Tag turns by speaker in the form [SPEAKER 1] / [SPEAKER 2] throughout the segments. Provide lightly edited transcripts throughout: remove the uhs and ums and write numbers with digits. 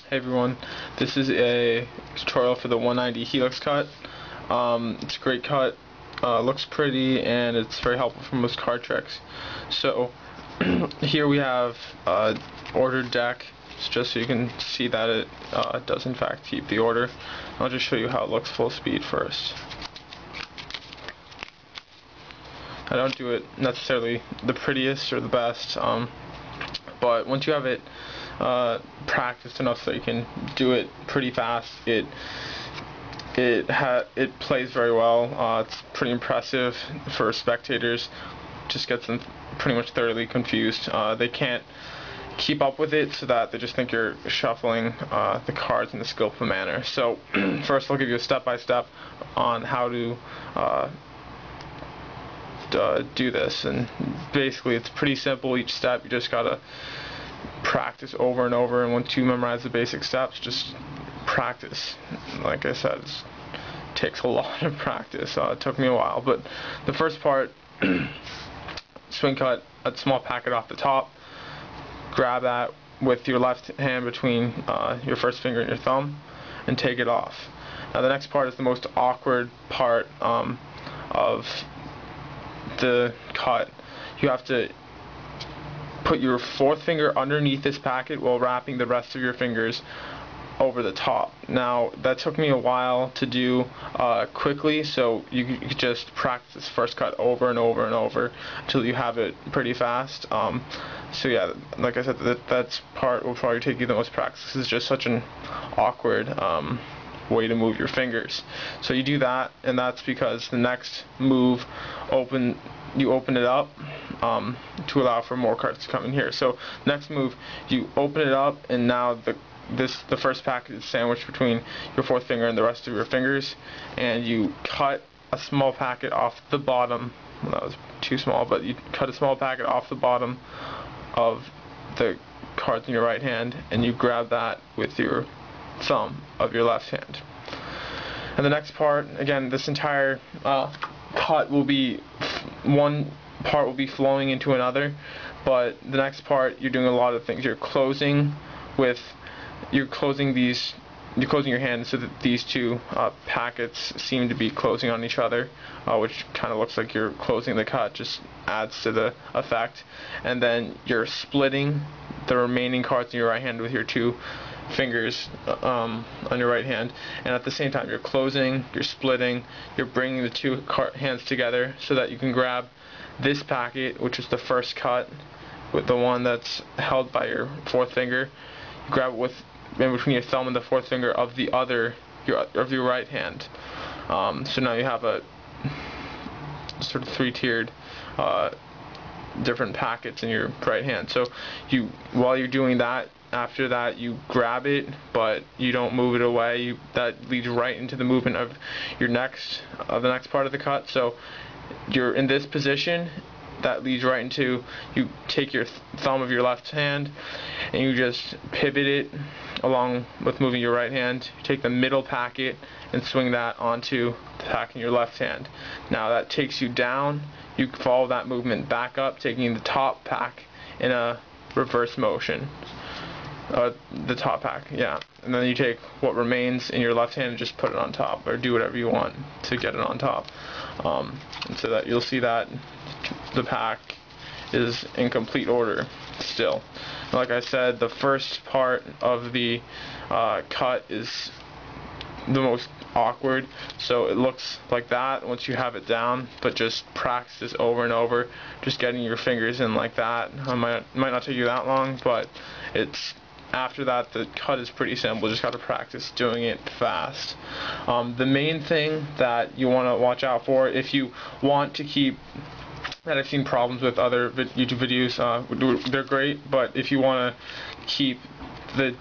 [SPEAKER 1] Hey everyone, this is a tutorial for the 190 Helix cut. It's a great cut, looks pretty, and it's very helpful for most card tricks. So here we have ordered deck, just so you can see that it does in fact keep the order. I'll just show you how it looks full speed first. I don't do it necessarily the prettiest or the best, but once you have it practiced enough so you can do it pretty fast, it plays very well. It's pretty impressive for spectators. Just gets them pretty much thoroughly confused. They can't keep up with it, so that they just think you're shuffling the cards in a skillful manner. So first I'll give you a step-by-step on how to do this, and basically it's pretty simple. Each step you just gotta practice over and over, and once you memorize the basic steps, just practice. Like I said, it takes a lot of practice. It took me a while, but the first part, swing cut a small packet off the top, grab that with your left hand between your first finger and your thumb, and take it off. Now the next part is the most awkward part of the cut. You have to put your fourth finger underneath this packet while wrapping the rest of your fingers over the top. Now that took me a while to do quickly, so you could just practice this first cut over and over and over until you have it pretty fast. So yeah, like I said, that part will probably take you the most practice. This is just such an awkward way to move your fingers. So you do that, and that's because the next move, you open it up to allow for more cards to come in here. So next move, you open it up, and now the first packet is sandwiched between your fourth finger and the rest of your fingers, and you cut a small packet off the bottom. Well, that was too small, but you cut a small packet off the bottom of the cards in your right hand, and you grab that with your thumb of your left hand. And the next part, again, this entire cut will be, one part will be flowing into another, but the next part you're doing a lot of things. You're closing your hand so that these two packets seem to be closing on each other, which kind of looks like you're closing the cut, just adds to the effect. And then you're splitting the remaining cards in your right hand with your two fingers on your right hand, and at the same time you're closing, you're splitting, you're bringing the two hands together so that you can grab this packet, which is the first cut, with the one that's held by your fourth finger. You grab it with in between your thumb and the fourth finger of the other of your right hand. So now you have a sort of three-tiered different packets in your right hand. So while you're doing that, after that you grab it, but you don't move it away. That leads right into the movement of the next part of the cut. So you're in this position, that leads right into, you take your thumb of your left hand and you just pivot it along with moving your right hand. You take the middle packet and swing that onto the pack in your left hand. Now that takes you down. You follow that movement back up, taking the top pack in a reverse motion. The top pack, yeah. And then you take what remains in your left hand and just put it on top, or do whatever you want to get it on top. And so that you'll see that the pack is in complete order still. Like I said, the first part of the cut is the most awkward, so it looks like that once you have it down, but just practice this over and over, just getting your fingers in like that. It might not take you that long, but after that the cut is pretty simple. Just got to practice doing it fast. The main thing that you want to watch out for, if you want to keep, that I've seen problems with other YouTube videos, they're great, but if you want to keep the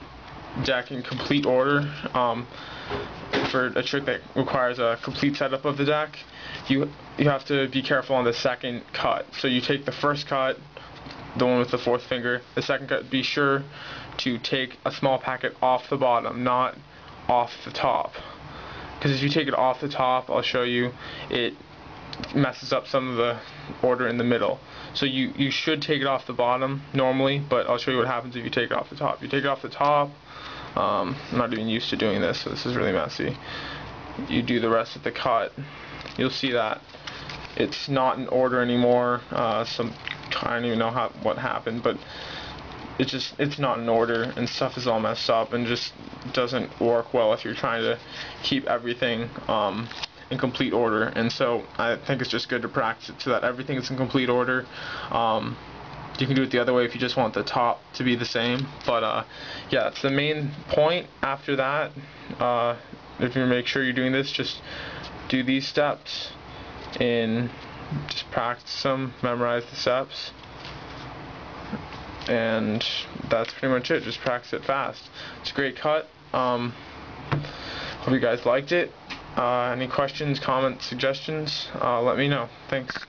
[SPEAKER 1] deck in complete order, for a trick that requires a complete setup of the deck, you have to be careful on the second cut. So you take the first cut, the one with the fourth finger, the second cut, be sure to take a small packet off the bottom, not off the top, because if you take it off the top, I'll show you, it messes up some of the order in the middle. So you should take it off the bottom normally, but I'll show you what happens if you take it off the top. You take it off the top, I'm not even used to doing this, so this is really messy. You do the rest of the cut, you'll see that it's not in order anymore. I don't even know what happened, but it's not in order, and stuff is all messed up and just doesn't work well if you're trying to keep everything in complete order. And so I think it's just good to practice it so that everything is in complete order. You can do it the other way if you just want the top to be the same, but yeah, that's the main point. After that, if you make sure you're doing this, just do these steps and just practice them, memorize the steps, and that's pretty much it. Just practice it fast. It's a great cut. Hope you guys liked it. Any questions, comments, suggestions, let me know. Thanks.